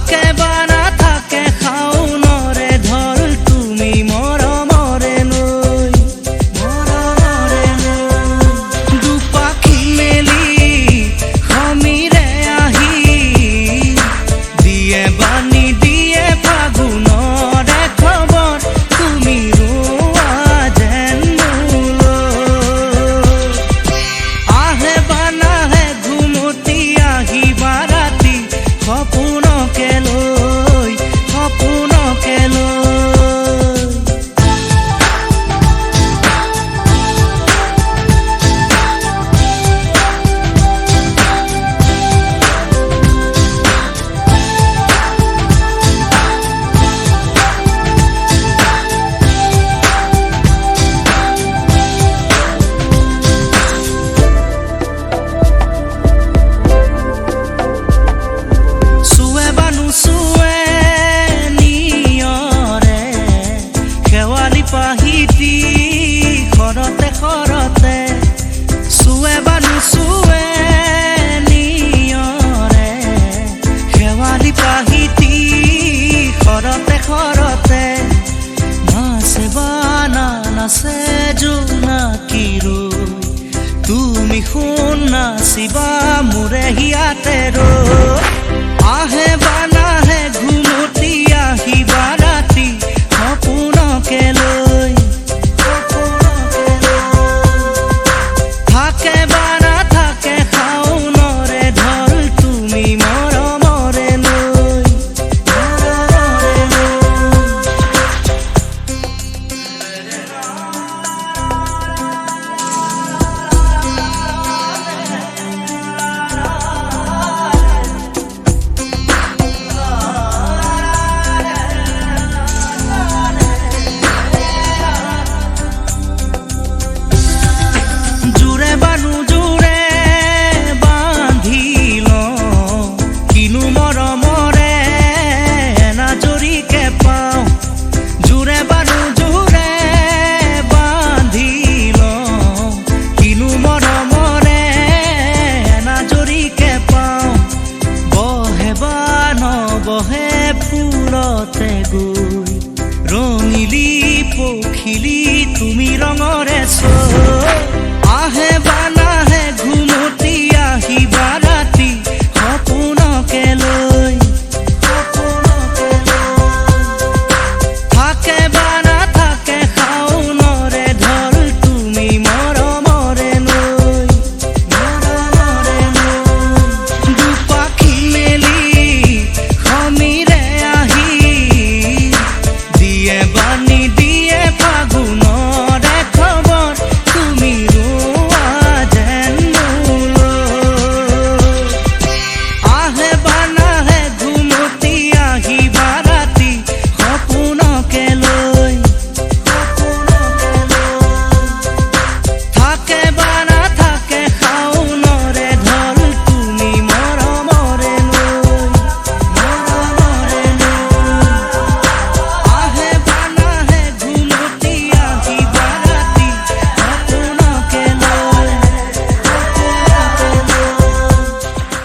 থাকে বা নাথাকে শাওনৰে ঢল তুমি মৰমৰে নৈ দুপাখি মেলি সমীৰে আহি দিয়ে বাণী দিয়ে ফাগুনৰে খবৰ তুমি ৰোৱা যেন মোলৈ আহে বা নাহে ঘুমতি আহিবা ৰাতি সপোনকে লৈ সপোনকে লৈ চুৱে বা নুচুৱে নিয়ৰে শেৱালি পাহিতি খৰতে খৰতে চুৱে বা নুচুৱে নিয়ৰে শেৱালি পাহিতি খৰতে খৰতে নাচে বা নাচে জোনাকী ৰৈ তুমি শুন নাচিবা মোৰে হিয়াতে ৰৈ আহে বা নাহে ঘুমতি আহিবা ৰাতি সপোনকে লৈ থাকে বা নাথাকে শাওনৰে ঢল তুমি মৰমৰে নৈ জোৰে বা নোজোৰে বান্ধি লওঁ কিনো মৰমৰে নাজৰিকে পাওঁ জোৰে বা নোজোৰে বান্ধি লওঁ কিনো মৰমৰে নাজৰিকে পাওঁ বহে বা নবহে ফুলতে গৈ ৰঙিলি পখিলি তুমি ৰঙৰে চৈ আহে বা নাহে ঘুমতি আহিবা